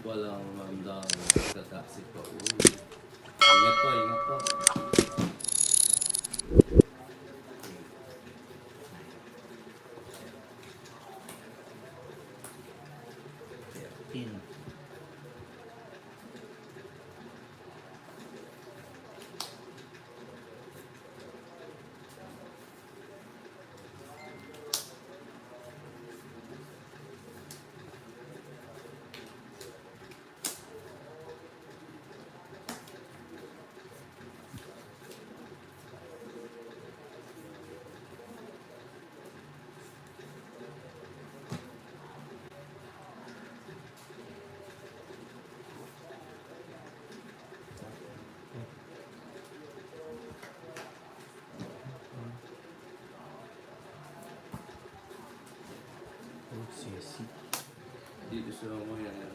walang mandang tataksi pa. Ingat po, ingat po. Tin. Sisi. Dito sa mga yan,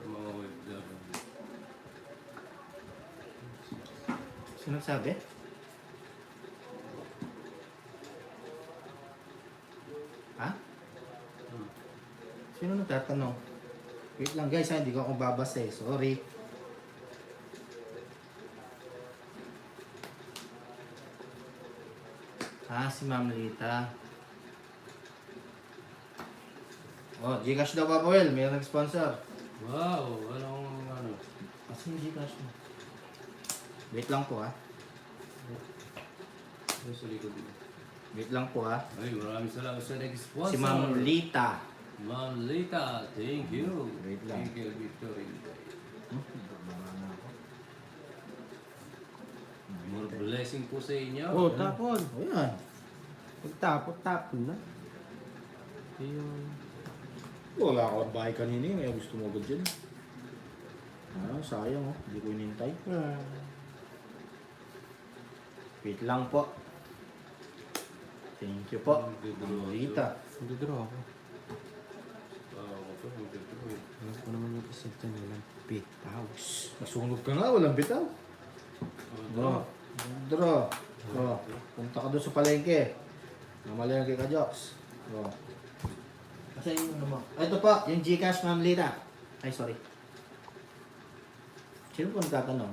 mga web job. Sino sabi? Ha? Sino nagtatanong? Wait lang guys, hindi ko ako babasa eh. Sorry. Si Ma'am Lita. Oh, Gcash daw pa, Paul. Mayroon nag-sponsor. Wow, anong ano? Kasi yung Gcash mo. Wait lang po ha. Ano sa likod dito? Wait lang po ha. Ay, maraming salamat sa nag-sponsor. Si Ma'am Lita. Ma'am Lita, thank you. Wait lang. Thank you, Victory. More blessing po sa inyo. Oh, tapon. Ayan. Tapon na. Yung... Wala ka lang bahay kanina eh. Kaya gusto mo agad dyan. Sayang oh. Hindi ko inintay. Wait lang po. Thank you po. Ma'am Lita. Nagdodraw ako. Ako po, magdodro eh. Alam ko naman yung isa dyan. Walang pitaws. Masunog ka nga. Walang bitaw. Oh, Draw. Punta ka doon sa palengke. Namalengke ka, Joks. Kasi yung ano mo. Ito po, yung Gcash, Ma'am Lita. Ay, sorry. Sino po nagtatanong?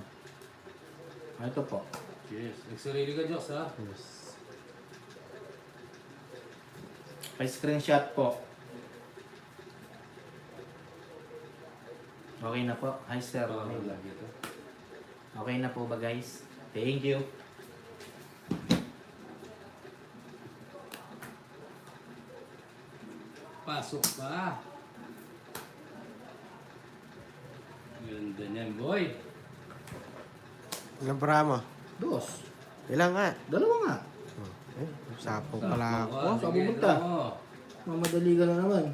Ito po. yes. Nagsarili ka, Joks, ha? Yes. Pa-screenshot po. Okay na po. Hi, sir. Lagi ito. Okay na po ba, guys? Thank you. Pasok pa. Ganda niyan, boy. Ilang para mo? Dos. Ilang nga? Dalawa nga. Sapo pala ako. Oh, saan pupunta? Mamadali ka na naman.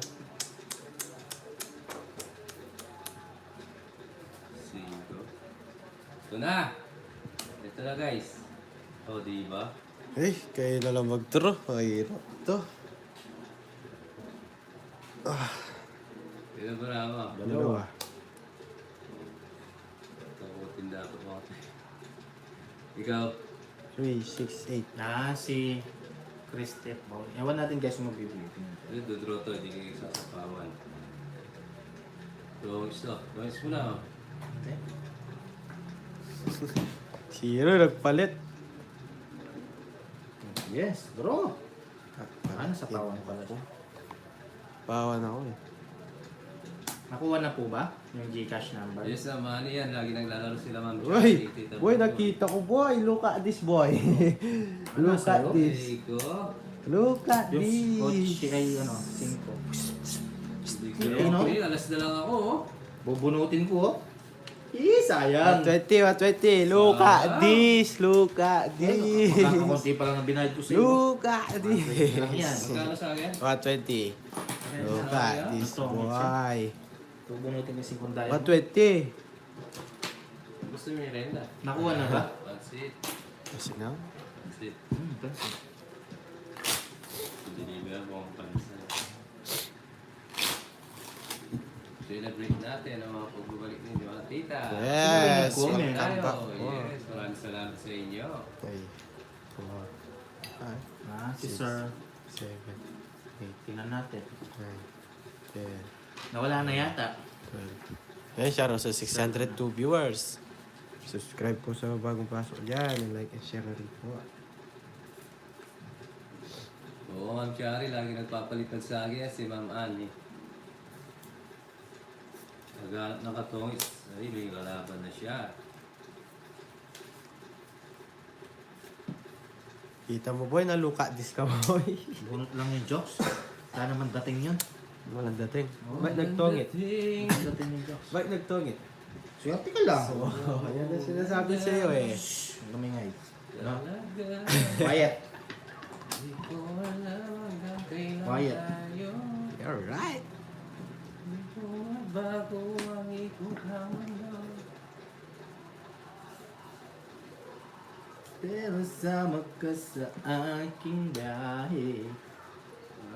Cinco. Ito na. Ito na, guys. O, diba? Eh, kayo na lang mag-draw. Mahirap to. Ito ba na ako? Dalawa. Takutin dapat ako. Ikaw? 3, 6, 8. Si Chris Step. Ewan natin guys kung magbibigay. Ito, dodraw to. Hindi kayo sasapawan. So, gusto. Guys mo na, oh. Okay. Sino nagpalit? Yes, draw. Ano sa pawan pala siya? Pawan ako eh. Nakuha na po ba yung Gcash number? Yes naman, yan. Lagi naglalaro sila, ma'am. Boy! Boy, nakita ko boy! Look at this boy! Look at this! Iko. Look at Yung coach this! ay 5. Ano? Okay, alas na lang ako, oh. Bubunutin ko oh. Sayang. 120, 120! Look at this! Look at this! Magkakakunti pa lang ang binayad ko sa iyo. Look at this! Lang yan. Magkano sa akin? 120. Look at this boy! Bubunutin ko yung 50. 120! Gusto mo yung renda? Nakuha na ba? That's it. Kasi na? That's it. That's it. Deliver mo ang pansa. Celebrate natin ang mga pagbabalik ninyo, mga tita. Yes! Comment. Welcome back. Yes, maraming salamat sa inyo. 3, 4, 5, Si Sir. 7, 8, Tingnan natin. 9, 10, Nawala na yata. 12, Ayan, shoutout sa 602 viewers. Subscribe po sa bagong pasok dyan. And like and share na rin po. Oo, Ma'am Shari, lagi nagpapalipad sa akin si Ma'am Annie. Naghanap ng katungis. Ay, may kalaban na siya. Kita mo boy, naluka dis ka boy. Bunot lang yung jokes. Saan naman dating yun? Walang dating. Ba't nagtongit? Dating yung jokes. Ba't nagtongit? Swerte ka lang. Oh, yan ang sinasabi sa'yo eh. Shhh, lumingay. Talaga. Quiet. Di ko alam hanggang kailan Quiet. tayo. You're right. Di ko mabago ang ikot ng mundo. Pero sama ka sa aking biyahe.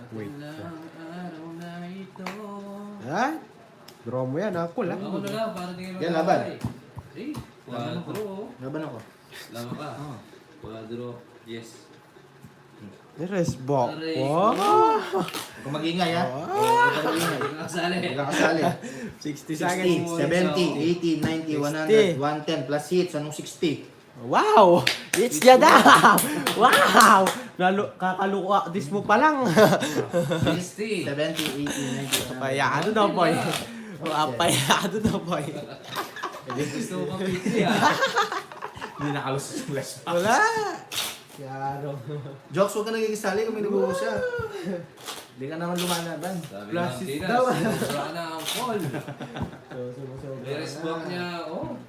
Wait. Ilang araw na ito. Ha? Draw mo yan, ako lang. Ako na lang, para di kayo Yan, laban. Eh, quadro. Laban ako. Laban ka. Oh. Quadro, yes. Rest ball. Aray. Wow. Huwag kang mag-ingay ha. Huwag kang mag-ingay. Hindi ka kasali. Huwag kang kasali. 60 60, 70, 80, 90, 100 plus hits. Anong 60? Wow! It's Jadam! Wow! Kakaluka dis mo pa lang. 60. 70, 80, 90, 100. Apayado na boy. Apayado na boy. Gusto ko kang pizza ah. Hindi nakalusot yung last pack. Wala. Yaro. Jokes, huwag ka nagkikisali kung may nabuho siya. Hindi ka naman lumalaban. Sabi ng Plastic Tinas, daw. sobra na ang call. I-respect niya, oh.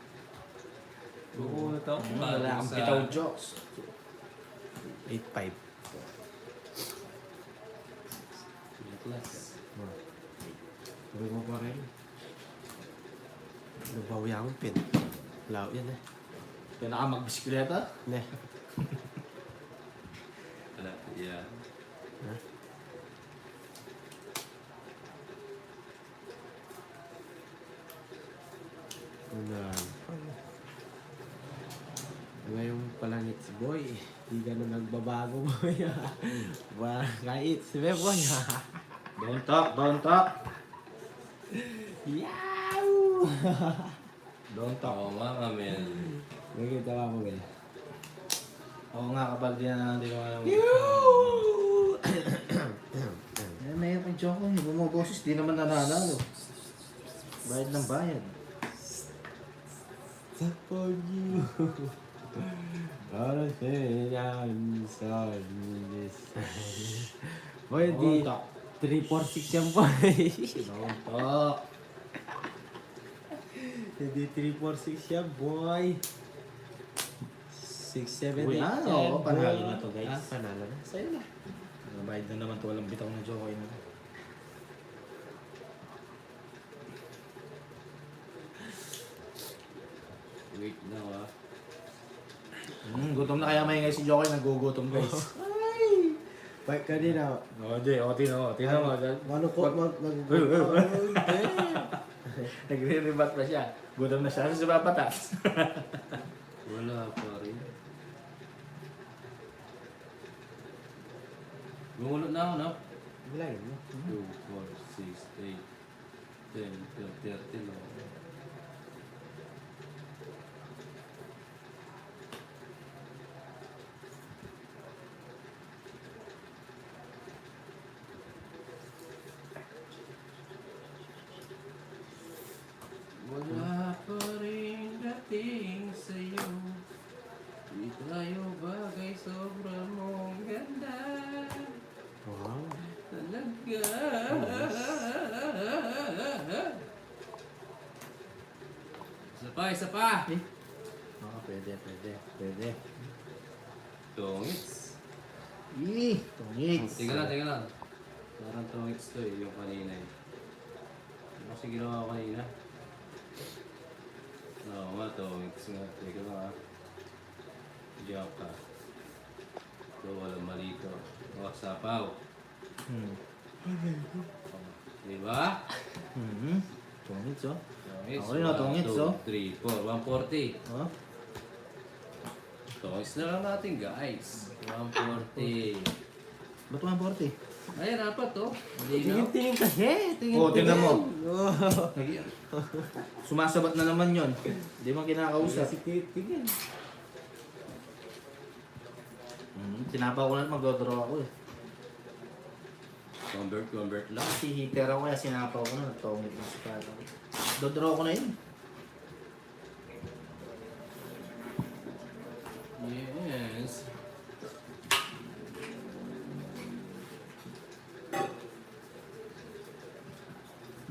Bukunot ako. Wala kang bitaw jokes. 8-5. Class. Sabi mo pa rin. Nabawi akong pin. Lao yan eh. Kaya naka magbisikleta. Ne. Wala, yeah. Una. Ngayon palangit si Boy. Hindi ganun nagbabago boy. Kahit si Boy. Don't talk, don't talk. Yaw! Don't talk. Oo nga, Mamel. Nakita ka mo ganyan. Oo nga, kabaldi na hindi ko alam. Eh, may yung joke ko. Bumuboses, di naman nananalo. Bayad ng bayad. For you. Para sa'yan sa this. Boy, di Don't talk. 346 yan boy. Don't talk. Hindi 346 yan boy. 6, 7, 8, Uy, oo, panalo na to, guys. Ah, panalo na. Sa'yo na. Bayad na naman to. Walang bitaw na joke na. Wait na ah. Gutom na kaya maingay si Jokoy. Nagugutom guys. Ay! Bike kanina. Oo, Jay. O, tino mo. Tino mo. Manukot mo. Nagre-rebat pa siya. Gutom na siya. Sa papatas. Wala pa rin. Gumulot na ako, no? Bilangin mo. 2, 4, 6, 8, 10, 12, 13, no? Wala pa rin dating sa'yo. Di tayo bagay, sobra mong ganda. Wow. Talaga. Isa pa, isa pa. Oo, pwede. Tongits. Tungits. Teka lang. Parang tongits to eh, yung kanina eh. Ano kasi ginawa ko kanina? Oo nga, tongits nga. Teka lang ah. Diyak ka. Ito, walang mali to. O, sapaw. Diba? Tungits, oh. Tongits. Ako rin, oh, tongits, oh. 3, 4, 140. Oh. Tongits na lang natin guys. 140. Ba't 140? Ay, rapat to. Hindi na. Tingin-tingin kasi. Oo, tingnan mo. Oo. Sumasabat na naman yon. Hindi mo kinakausap. Kasi tingin. Tinapa ko na mag-draw ako eh. Convert lang. Kasi hitter ako kaya sinapaw ko na. Nagtongit na sa kata ko. Dodraw ko na yun. Yes.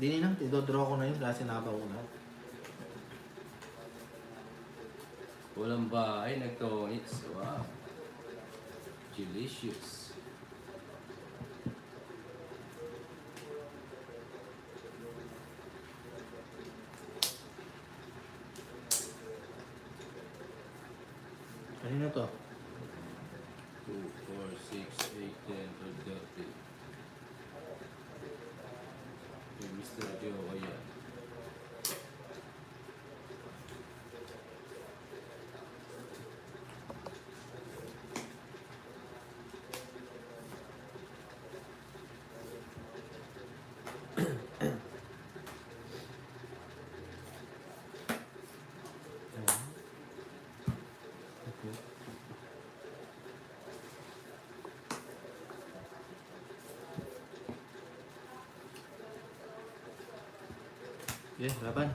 Dininang, dodraw ko na yun kasi sinapaw ko na. Walang bahay, nagtongits. Wow. Delicious. Kanino to? 2, 4, 6, 8, 10, 12, 13. Yung Mr. Joe, ayan. Yeah, laban.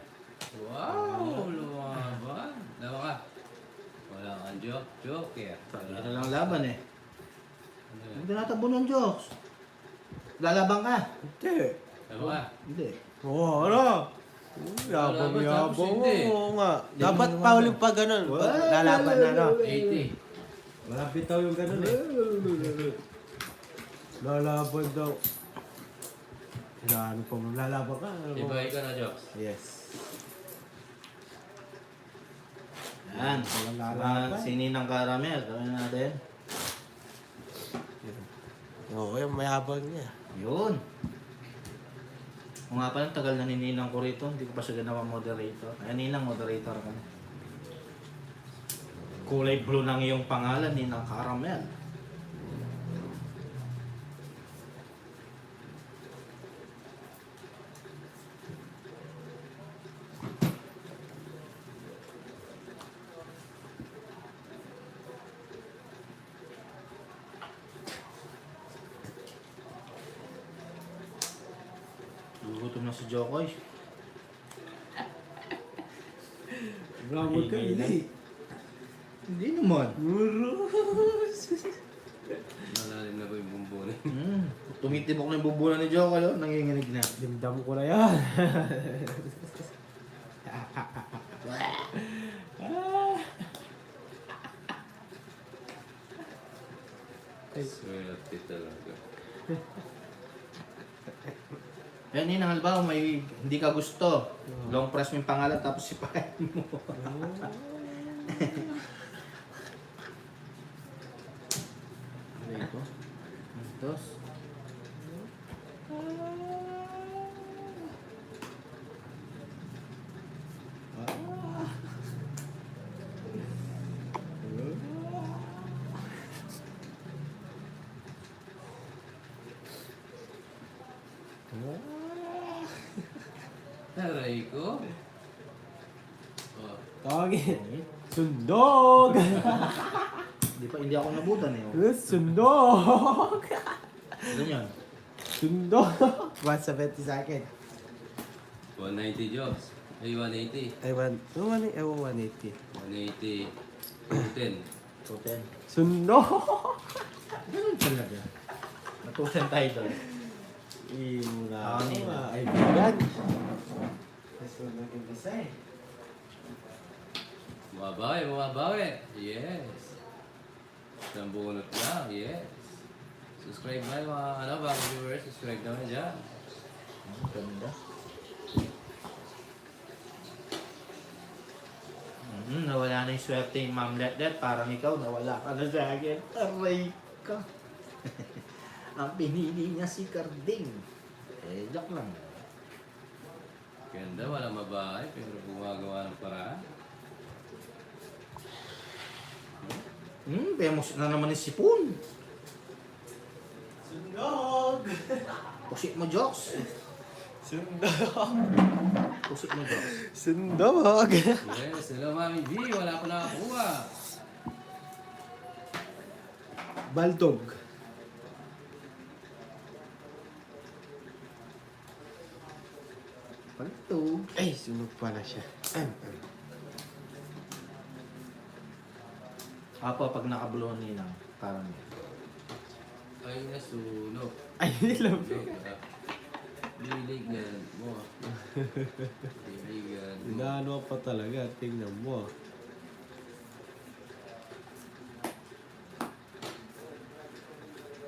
Wow! Lumaban. Lawa ka. Wala kang joker. Sabi na lang laban eh. Ano Hindi natabo ng jokes. Lalabang ka. Hindi. Lawa ka. Hindi. Oo, ano? Yabang, Lalaban, tapos yabang. hindi. Oo nga. Hindi Dapat mo pa naman. ulit pa ganun. Pag Wala. lalaban na, no? 80. Malapit daw yung ganun eh. Lalaban daw. Ano pa mo? Lalaban ka? Ano mo? Ibay ka na, Jokes. Yes. Yan. Walang lalaban. Sininang caramel. Gawin natin. Oo, yung mayabang niya. Yun. Kung nga pala, tagal na nininang ko rito. Hindi ko pa siya ginawa moderator. Ay, ninang moderator ka na. Kulay blue ng iyong pangalan, Ninang Caramel. Gugutom na si Jokoy. Bravo ka, hindi. Hindi naman. Urus. Nalalim na ba yung bumbunin? Tumitibok na yung bubulan ni Jokoy, oh. Nanginginig na. Dimdam ko na yan. Swerte talaga. Yan, Ninang, halimbawa may hindi ka gusto. Long press mo yung pangalan tapos sipahin mo. Ito. Ito. Aray ko. Oh. Tawagin. Sundog! Hindi ako nabutan eh. Sundog! Ganyan. Sundog! 170 sa akin. 190 Jokes. Ay, 180. Ay, 180. 180. 210. Toten. Sundog! Ganun talaga. Natusan tayo doon. Muna Ano yun? ay bigan. That's what naging isa eh. Bumabawi. Yes. Isang bunot lang. Yes. Subscribe na yung mga bagong viewers. Subscribe naman dyan. Ang ganda. Nawala na yung swerte yung Ma'am Letlet. Parang ikaw, nawala ka na sa akin. Aray ka. Ang pinili niya si Carding. Eh, joke lang. Ganda, walang mabahay, pero gumagawa ng paraan. Famous na naman yung sipon. Sundog! Pusik mo, Joks. Sundog. Pusik mo, Joks. Sundog. Yes, hello Mami B. Wala ko nakakuha. Baldog. Paltog. Ay, sunog pala siya. Apo, pag nakabulohan nilang, parang yan. Ay, nasunog. Ay, nilam. Biligan mo. Biligan mo. Inaano pa talaga. Tingnan mo.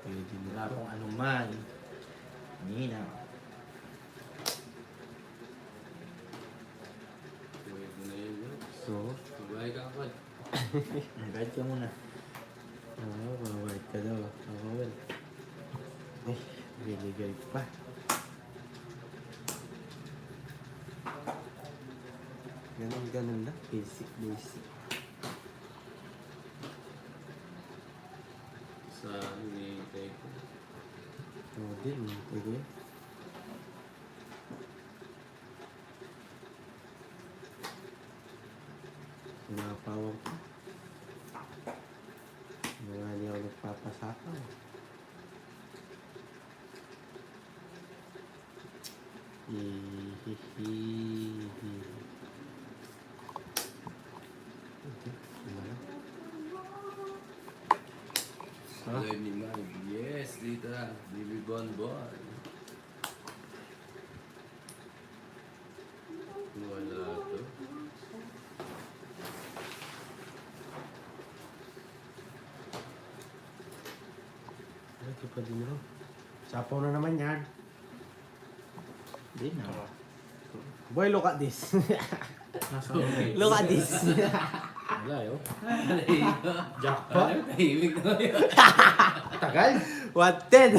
Pwede mo. Wala akong anuman. Nina. Pwede na yun, no? So, Bye ka ako. Guide ka muna. mawawait ka daw. Ako well. Eh, binigay pa. Ganun lang. Basic. Sa hinihintay ko. Oo din, pwede yun. Sinapawang ko. Mga hindi ako nagpapasakaw. Hihihihi. Live ni Mike. Yes, Tita. Baby Bonbon. Wala to. Ay, ito pa din ro. Sapaw na naman yan. Hindi na. Boy, look at this. Nasa Okay. Look at this. Wala yun. Jackpot? Tahimik na yun. Tagal. Wanted.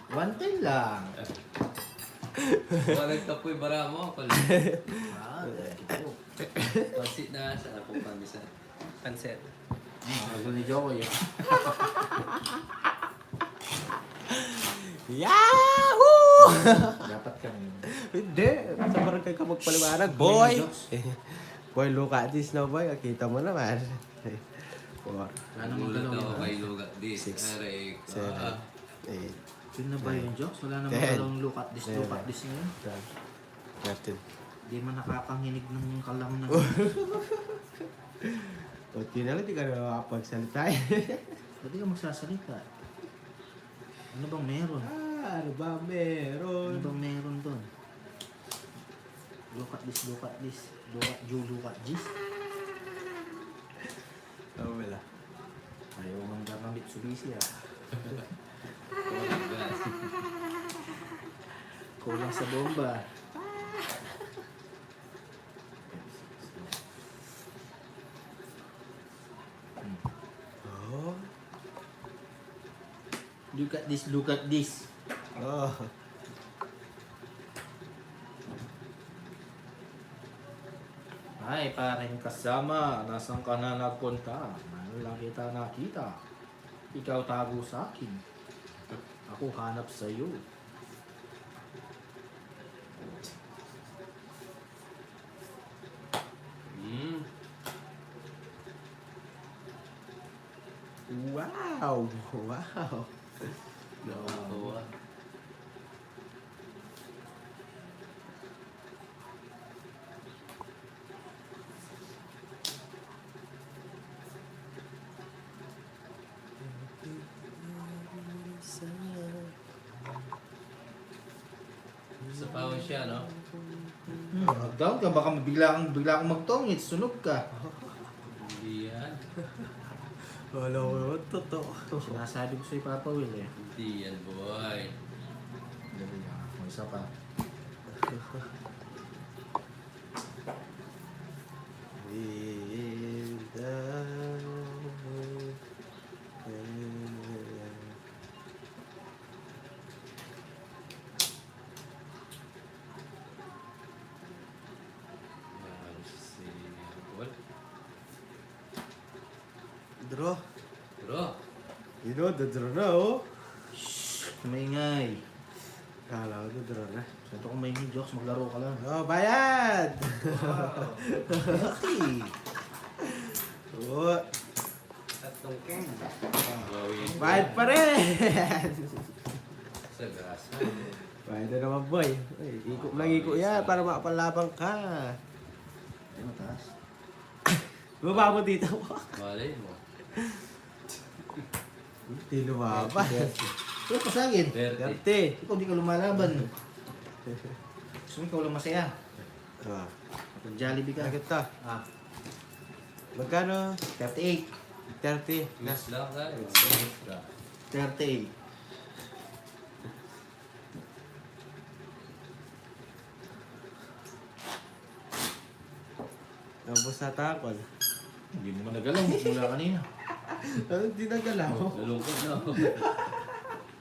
One time lang. Baka nagtapoy bara mo. Ito. Pansit na sa akong pamisan. Pansit. Ako ni Joko yun. Yahoo! Dapat kami. Hindi. Sa barangay ka magpaliwanag. Boy! Boy, look at this na boy. Kita mo naman. 4, Wala namang Nagulat galaw ako yun. kay Lugat Dis. Six, Aray ko. 7, 8, Yun na ba yung jokes? Wala namang Ten. galawang look at this na yun. 13. Di man nakakanginig ng kalam na. Kunti na lang, di ka na makapagsalita. Pwede ka magsasalita. Ano bang meron? Ano ba Ano meron? bang meron doon? Look at this, look at this. Look at this. Oh, wala. Ayaw mang gamang Mitsubishi ah. Kulang sa bomba. Oh. Look at this, look at this. Oh. Ay, paring kasama. Nasaan ka na nagpunta? Ano lang kita nakita? Ikaw tago sa akin. Ako hanap sa iyo. Hmm. Wow! Wow! Nakakatawa. Sa pawon siya, no? Down ka, baka bigla kang magtongit, sunog ka. Hindi yan. Wala ko, totoo. Sinasabi ko sa'yo, Papa Will eh. Hindi yan, boy. Dali lang, may isa pa. Yan si Paul. Draw. Bro, Yun o, dodro na oh. Maingay. Kala ko dodro na. Santo kung maingay, Jokes, maglaro ka lang. Oh, bayad! Healthy. Oo. Tatlong ken. Gawin. Bayad pa rin! Sa grasa. Bayad na naman boy. Ay, iko lang iko yan para makapalabang ka. Ay, mataas. Baba mo dito. Malay mo. Hindi lumabas. Pero pasagin. 30. 30. Ikaw di ka lumalaban. Gusto mo ikaw lang masaya. Ah, Kapag Jollibee ka. bakit to? Ah, Magkano? 38. 30. Miss lang tayo. Miss lang. 38. Nabos na takol. Hindi mo nagalaw mula kanina. Ano, hindi nagalaw? Nalungkot na ako.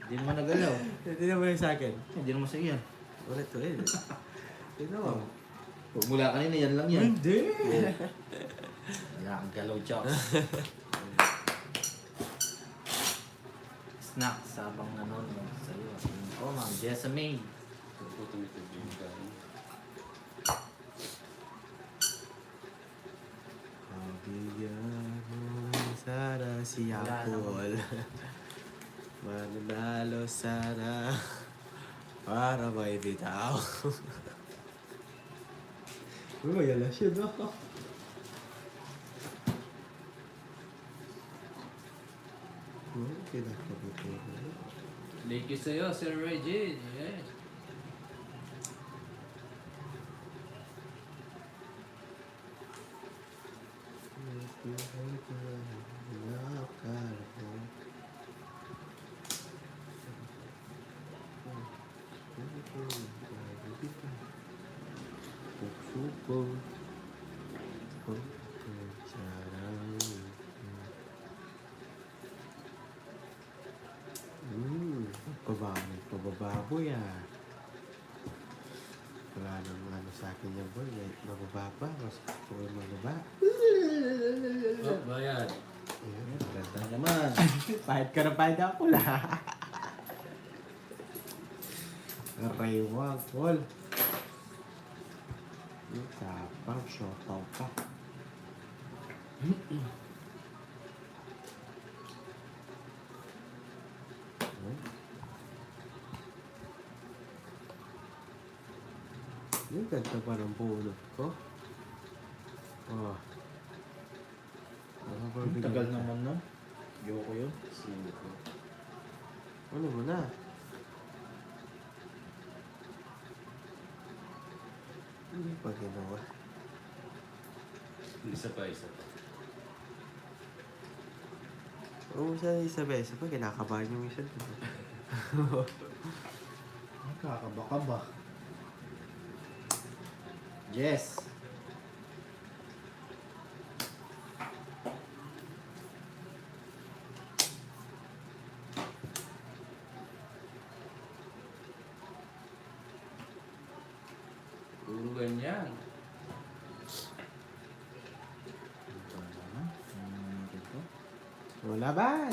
Hindi mo nagalaw. Hindi naman yung sa akin. Hindi naman masaya yan. Ulit. Hindi naman. Pag mula kanina, yan lang yan. Hindi. Wala kang galaw, Jokes. Snacks habang nanonood sa'yo. Oh, Ma'am Jessamine. Tumitubig ka. Bigyan mo sana si Wala Apple. Mananalo sana para may bitaw. Uy, yala siya no? Kinakabuto ko. Thank you sa'yo, Sir Regine. Yes. Pababoy ah. Wala nang ano sa akin yan boy. Mababa pa. Mas gusto ko yung mababa. Oh, bayad. Ayan. Ganda naman. Pahit ka na pahit ako la. Araywa, Paul. Yung tapang, shotaw pa. Yung ganda pa ng bunot ko. Oh. Ano ba Ang bigyan tagal ko? naman nun. Ayoko yun. Ano mo na? Hindi pa ginawa. Isa pa, isa pa. Oo, sa isa pa, kinakabahan yung isa. Nakakabaka ba? Yes. Puro ganyan. Wala ba?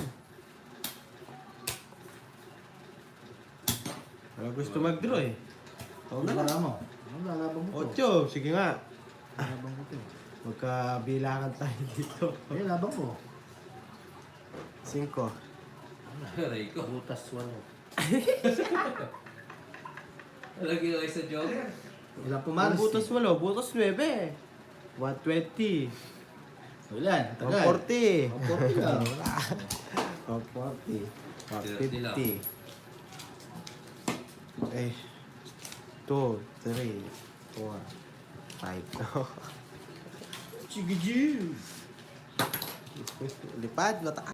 Wala gusto mag-draw eh. Oo na lang mo. Ang lalabang mo to. 8, sige nga. Lalabang mo to. Magkabilangan tayo dito. Ay, labang mo. 5. Aray ko. Butas walo. Lagi ko sa joker. Wala Ang pumalis. butas 8, butas 9. 120. Wala, tagal. 140. 140 lang. 140. 150. Eh. 2, 3, 4, 5. Sige, Jew. Lipad, mataas.